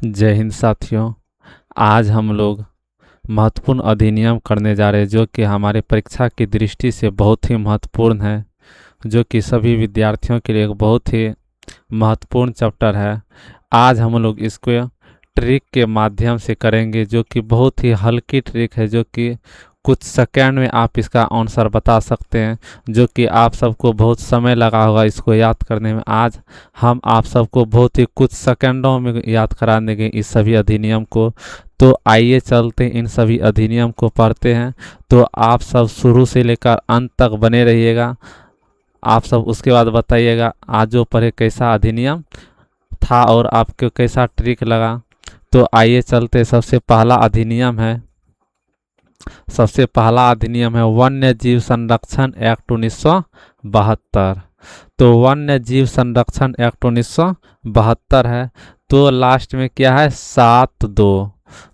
जय हिंद साथियों। आज हम लोग महत्वपूर्ण अधिनियम करने जा रहे हैं जो कि हमारे परीक्षा की दृष्टि से बहुत ही महत्वपूर्ण है, जो कि सभी विद्यार्थियों के लिए एक बहुत ही महत्वपूर्ण चैप्टर है। आज हम लोग इसको ट्रिक के माध्यम से करेंगे, जो कि बहुत ही हल्की ट्रिक है, जो कि कुछ सेकंड में आप इसका आंसर बता सकते हैं, जो कि आप सबको बहुत समय लगा होगा इसको याद करने में। आज हम आप सबको बहुत ही कुछ सेकंडों में याद करा देंगे इस सभी अधिनियम को। तो आइए चलते इन सभी अधिनियम को पढ़ते हैं। तो आप सब शुरू से लेकर अंत तक बने रहिएगा। आप सब उसके बाद बताइएगा आज जो पढ़े कैसा अधिनियम था और आपको कैसा ट्रिक लगा। तो आइए चलते। सबसे पहला अधिनियम है वन्य जीव संरक्षण एक्ट 1972। तो वन्य जीव संरक्षण एक्ट 1972 है। तो लास्ट में क्या है 7(2).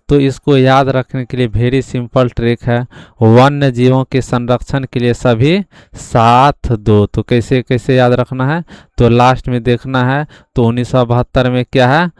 तो इसको याद रखने के लिए वेरी सिंपल ट्रिक है, वन्य जीवों के संरक्षण के लिए सभी 7(2). तो कैसे कैसे याद रखना है, तो लास्ट में देखना है। तो 1972 में क्या है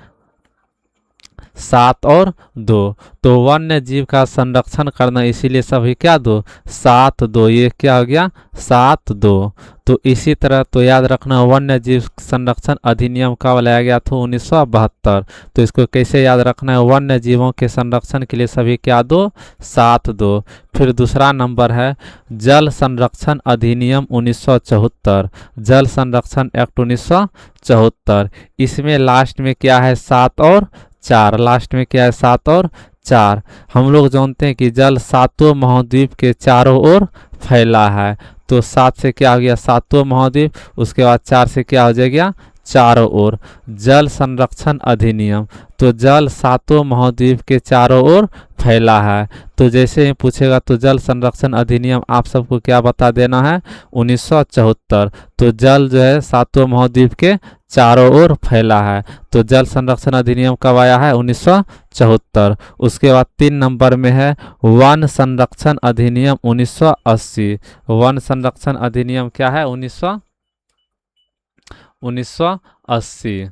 7 और 2। तो वन्य जीव का संरक्षण करना, इसीलिए सभी क्या 2 7(2). ये क्या हो गया 7(2). तो इसी तरह तो याद रखना वन्य जीव संरक्षण अधिनियम कब लाया गया था 1972। तो इसको कैसे याद रखना है, वन्य जीवों के संरक्षण के लिए सभी क्या 2 7(2). फिर दूसरा नंबर है जल संरक्षण अधिनियम 1974। जल संरक्षण एक्ट 1974। इसमें लास्ट में क्या है 7 और 4। लास्ट में क्या है 7 और 4। हम लोग जानते हैं कि जल सातों महाद्वीप के चारों ओर फैला है। तो 7 से क्या हो गया सातों महाद्वीप, उसके बाद 4 से क्या हो जाएगा चारों ओर। जल संरक्षण अधिनियम, तो जल सातों महाद्वीप के चारों ओर फैला है। तो जैसे ही पूछेगा तो जल संरक्षण अधिनियम आप सबको क्या बता देना है 1974। तो जल जो है सातों महाद्वीप के चारों ओर फैला है। तो जल संरक्षण अधिनियम कब आया है 1974। उसके बाद 3 नंबर में है वन संरक्षण अधिनियम 1980। वन संरक्षण अधिनियम क्या है 1980।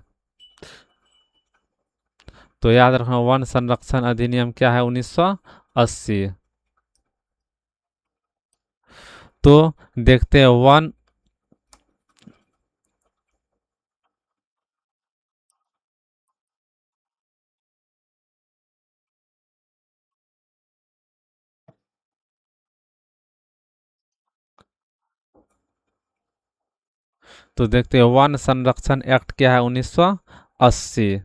तो याद रखना वन संरक्षण अधिनियम क्या है 1980। तो देखते हैं वन तो देखते हैं वन संरक्षण एक्ट क्या है 1980।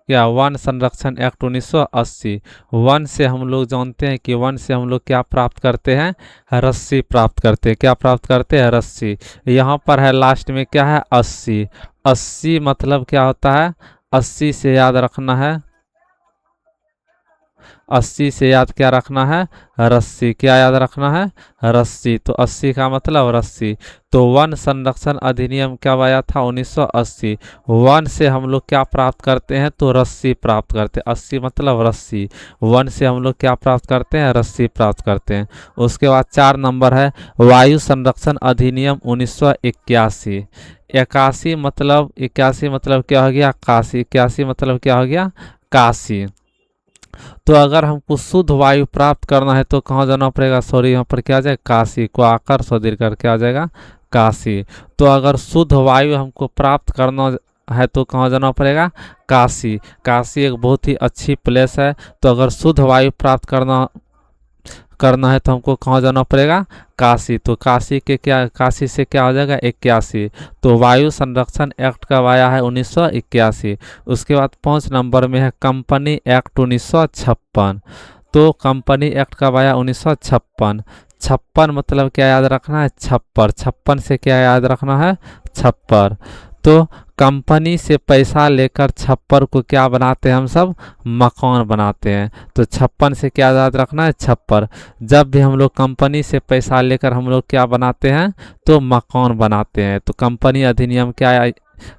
क्या वन संरक्षण एक्ट 1980। वन से हम लोग जानते हैं कि वन से हम लोग क्या प्राप्त करते हैं, रस्सी प्राप्त करते हैं। क्या प्राप्त करते हैं, रस्सी। यहाँ पर है लास्ट में क्या है 80। 80 मतलब क्या होता है, 80 से याद रखना है, 80 से याद क्या रखना है रस्सी। क्या याद रखना है रस्सी। तो 80 का मतलब रस्सी। तो वन संरक्षण अधिनियम कब आया था 1980। वन से हम लोग क्या प्राप्त करते हैं, तो रस्सी प्राप्त करते हैं। 80 मतलब रस्सी। वन से हम लोग क्या प्राप्त करते हैं, रस्सी प्राप्त करते हैं। उसके बाद 4 नंबर है वायु संरक्षण अधिनियम 1981। 81 मतलब 81 मतलब क्या हो गया काशी। 81 मतलब क्या हो गया काशी। तो अगर हमको शुद्ध वायु प्राप्त करना है तो कहाँ जाना पड़ेगा, सॉरी यहाँ पर क्या आ जाए काशी को आकर सदीर करके आ जाएगा काशी। तो अगर शुद्ध वायु हमको प्राप्त करना है तो कहाँ जाना पड़ेगा काशी। काशी एक बहुत ही अच्छी प्लेस है। तो अगर शुद्ध वायु प्राप्त करना है तो हमको कहाँ जाना पड़ेगा काशी। तो काशी के क्या, काशी से क्या हो जाएगा 81। तो वायु संरक्षण एक्ट कब आया है 1981। उसके बाद 5 नंबर में है कंपनी एक्ट 1956। तो कंपनी एक्ट कब आया 1956। 56 मतलब क्या याद रखना है छप्पर। 56 से क्या याद रखना है छप्पर। तो कंपनी से पैसा लेकर छप्पर को क्या बनाते हैं हम सब, मकान बनाते हैं। तो 56 से क्या याद रखना है छप्पर। जब भी हम लोग कंपनी से पैसा लेकर हम लोग क्या बनाते हैं, तो मकान बनाते हैं। तो कंपनी अधिनियम क्या,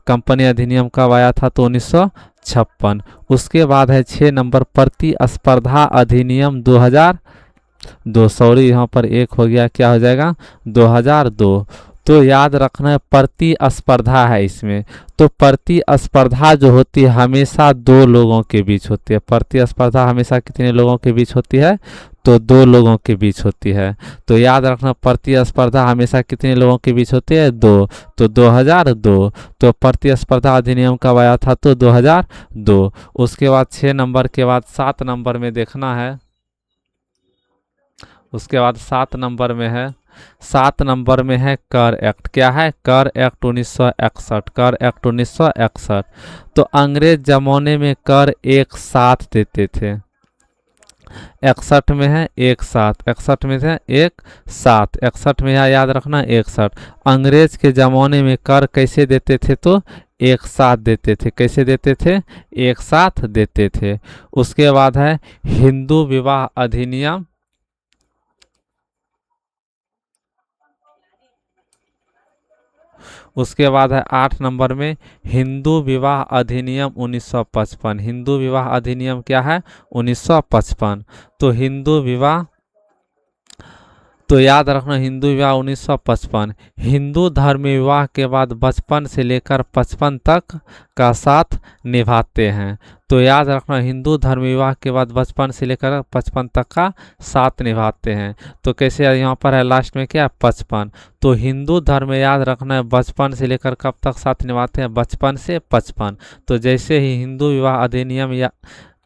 कंपनी अधिनियम कब आया था तो 1956। उसके बाद है 6 नंबर प्रतिस्पर्धा अधिनियम 2002। सॉरी यहाँ पर एक हो गया, क्या हो जाएगा 2002। तो याद रखना है प्रतिस्पर्धा है इसमें। तो प्रतिस्पर्धा जो होती है हमेशा दो लोगों के बीच होती है। प्रतिस्पर्धा हमेशा कितने लोगों के बीच होती है? तो दो लोगों के बीच होती है। तो याद रखना प्रतिस्पर्धा हमेशा कितने लोगों के बीच होती है? दो। तो 2002। तो प्रतिस्पर्धा अधिनियम कब आया था? तो 2002। उसके बाद 6 नंबर के बाद 7 नंबर में देखना है। उसके बाद 7 नंबर में है, 7 नंबर में है कर एक्ट। क्या है? कर एक्ट 1961। कर एक्ट 1961। तो अंग्रेज जमाने में कर एक साथ देते थे। 61 में है एक साथ, 61 में है एक साथ, 61 में है याद रखना 61। अंग्रेज के ज़माने में कर कैसे देते थे? तो एक साथ देते थे। कैसे देते थे? एक साथ देते थे। उसके बाद है हिंदू विवाह अधिनियम। उसके बाद है 8 नंबर में हिंदू विवाह अधिनियम 1955। हिंदू विवाह अधिनियम क्या है? 1955। तो हिंदू विवाह, तो याद रखना हिंदू विवाह 1955। हिंदू धर्म में विवाह के बाद बचपन से लेकर 55 तक का साथ निभाते हैं। तो याद रखना हिंदू धर्म विवाह के बाद बचपन से लेकर 55 तक का साथ निभाते हैं। तो कैसे यहाँ पर है लास्ट में क्या? 55। तो हिंदू धर्म में याद रखना है बचपन से लेकर कब तक साथ निभाते हैं? बचपन से 55। तो जैसे ही हिंदू विवाह अधिनियम या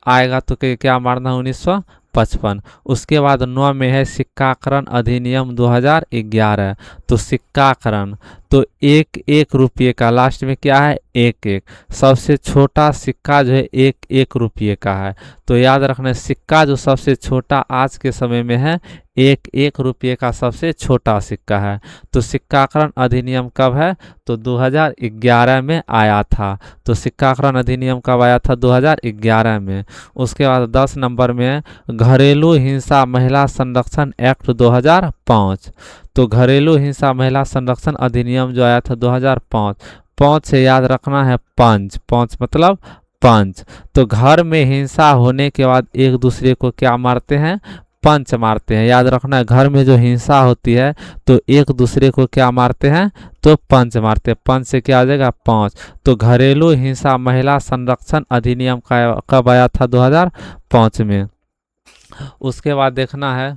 आएगा तो क्या मारना? 1955। उसके बाद 9 में है सिक्काकरण अधिनियम 2011। तो सिक्काकरण, तो एक एक रुपये का लास्ट में क्या है? एक एक। सबसे छोटा सिक्का जो है एक एक रुपये का है। तो याद रखना सिक्का जो सबसे छोटा आज के समय में है एक एक रुपये का सबसे छोटा सिक्का है। तो सिक्काकरण अधिनियम कब है? तो 2011 में आया था। तो सिक्काकरण अधिनियम कब आया था? 2011 में। उसके बाद 10 नंबर में है घरेलू हिंसा महिला संरक्षण एक्ट 2005। तो घरेलू हिंसा महिला संरक्षण अधिनियम जो आया था 2005। 5 से याद रखना है पंच। पंच मतलब पंच। तो घर में हिंसा होने के बाद एक दूसरे को क्या मारते हैं? पंच मारते हैं। याद रखना है घर में जो हिंसा होती है तो एक दूसरे को क्या मारते हैं? तो पंच मारते हैं। पंच से क्या आ जाएगा? 5। तो घरेलू हिंसा महिला संरक्षण अधिनियम का कब आया था? 2005 में। उसके बाद देखना है,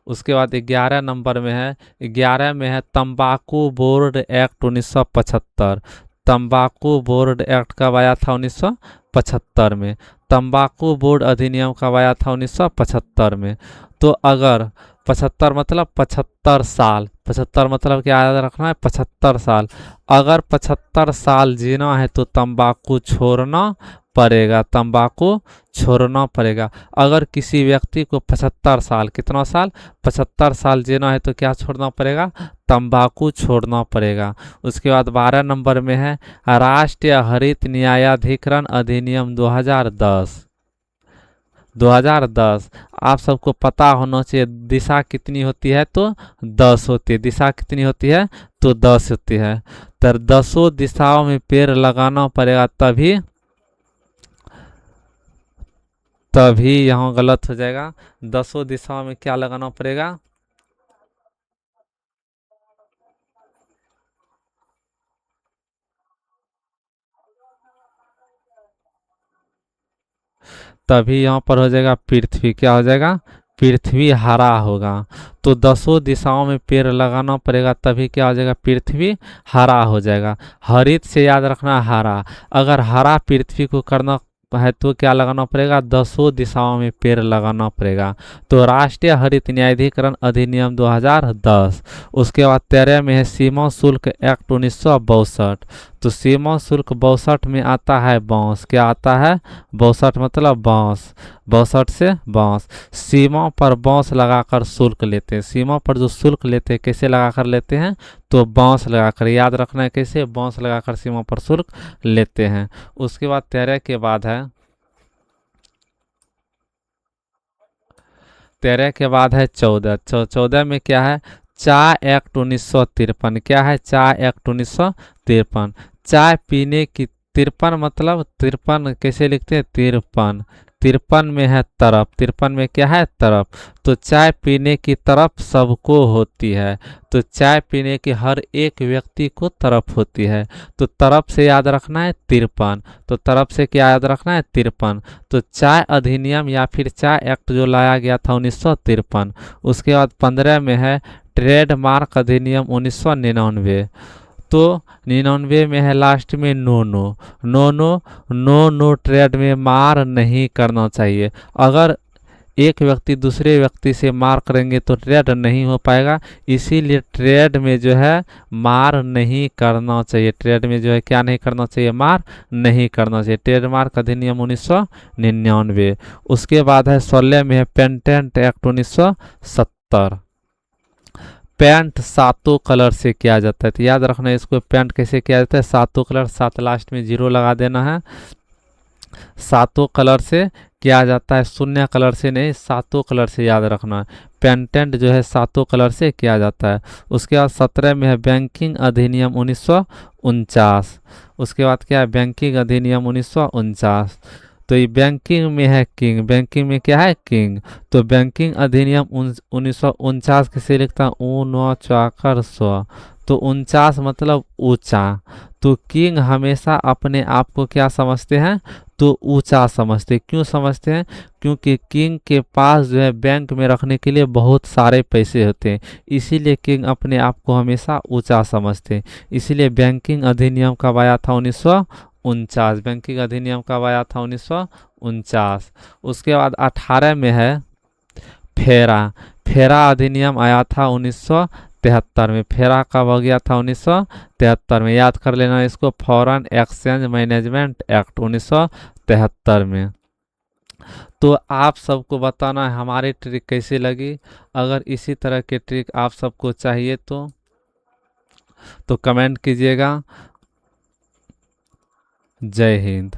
उसके बाद 11 नंबर में है, 11 में है तंबाकू बोर्ड एक्ट 1975। तंबाकू बोर्ड एक्ट कब आया था? 1975 में। तंबाकू बोर्ड अधिनियम कब आया था? 1975 में। तो अगर 75 मतलब 75 साल, 75 मतलब क्या याद रखना है? 75 साल। अगर 75 साल जीना है तो तंबाकू छोड़ना पड़ेगा। तंबाकू छोड़ना पड़ेगा। अगर किसी व्यक्ति को 75 साल, कितना साल? 75 साल जीना है तो क्या छोड़ना पड़ेगा? तंबाकू छोड़ना पड़ेगा। उसके बाद 12 नंबर में है राष्ट्रीय हरित न्यायाधिकरण अधिनियम 2010। 2010 आप सबको पता होना चाहिए दिशा कितनी होती है? तो 10 होती है। दिशा कितनी होती है? तो 10 होती है। तो 10 दिशाओं में पेड़ लगाना पड़ेगा तभी, तभी यहाँ गलत हो जाएगा। 10 दिशाओं में क्या लगाना पड़ेगा? तभी यहाँ पर हो जाएगा पृथ्वी। क्या हो जाएगा? पृथ्वी हरा होगा। तो 10 दिशाओं में पेड़ लगाना पड़ेगा तभी क्या हो जाएगा? पृथ्वी हरा हो जाएगा। हरित से याद रखना हरा। अगर हरा पृथ्वी को करना है तो क्या लगाना पड़ेगा? 10 दिशाओं में पेड़ लगाना पड़ेगा। तो राष्ट्रीय हरित न्यायाधिकरण अधिनियम 2010। उसके बाद 13 में है सीमा शुल्क एक्ट 1962। तो सीमा शुल्क 62 में आता है बांस। क्या आता है? 62 मतलब बांस। 62 से बांस। सीमा पर बांस लगाकर शुल्क लेते हैं। सीमा पर जो शुल्क लेते हैं कैसे लगाकर लेते हैं? तो बांस लगाकर। याद रखना है कैसे? बांस लगाकर सीमा पर शुल्क लेते हैं। उसके बाद 13 के बाद है, 13 के बाद है 14। 14 में क्या है? चाय एक्ट 1953। क्या है? चाय एक्ट 1953। चाय पीने की, 53 मतलब 53 कैसे लिखते हैं? 53। 53 में है तरफ, 53 में क्या है तरफ, तो चाय पीने की तरफ सबको होती है, तो चाय पीने की हर एक व्यक्ति को तरफ होती है, तो तरफ से याद रखना है 53, तो तरफ से क्या याद रखना है 53। तो चाय अधिनियम या फिर चाय एक्ट जो लाया गया था 1953। उसके बाद 15 में है ट्रेडमार्क अधिनियम 1999। तो 99 में है लास्ट में नो ट्रेड में मार नहीं करना चाहिए। अगर एक व्यक्ति दूसरे व्यक्ति से मार करेंगे तो ट्रेड नहीं हो पाएगा, इसीलिए ट्रेड में जो है मार नहीं करना चाहिए, ट्रेड में जो है क्या नहीं करना चाहिए, मार नहीं करना चाहिए। ट्रेडमार्क अधिनियम 1999। उसके बाद है 16 में है पेटेंट एक्ट 1970। पेंट सातों कलर से किया जाता है, तो याद रखना है इसको, पेंट कैसे किया जाता है, सातों कलर, सात लास्ट में जीरो लगा देना है। सातों कलर से किया जाता है, शून्य कलर से नहीं, सातों कलर से याद रखना है। पेटेंट जो है सातों कलर से किया जाता है। उसके बाद 17 में है बैंकिंग अधिनियम 1949। उसके बाद क्या है, बैंकिंग अधिनियम 1949। तो ये बैंकिंग में है किंग, बैंकिंग में क्या है किंग, तो बैंकिंग अधिनियम 1949 किसे लिखता है, ऊन चाकर स्व, तो 49 मतलब ऊंचा। तो किंग हमेशा अपने आप को क्या समझते हैं, तो ऊंचा समझते। क्यों समझते हैं, क्योंकि किंग के पास जो है बैंक में रखने के लिए बहुत सारे पैसे होते हैं, इसीलिए किंग अपने आप को हमेशा ऊंचा समझते हैं। इसीलिए बैंकिंग अधिनियम कब आया था, 1949। बैंकिंग अधिनियम कब आया था, 1949। उसके बाद 18 में है फेरा, फेरा अधिनियम आया था 1973 में। फेरा कब हो गया था, 1973 में। याद कर लेना इसको, फॉरेन एक्सचेंज मैनेजमेंट एक्ट 1973 में। तो आप सबको बताना है हमारी ट्रिक कैसी लगी। अगर इसी तरह के ट्रिक आप सबको चाहिए तो कमेंट कीजिएगा। जय हिंद।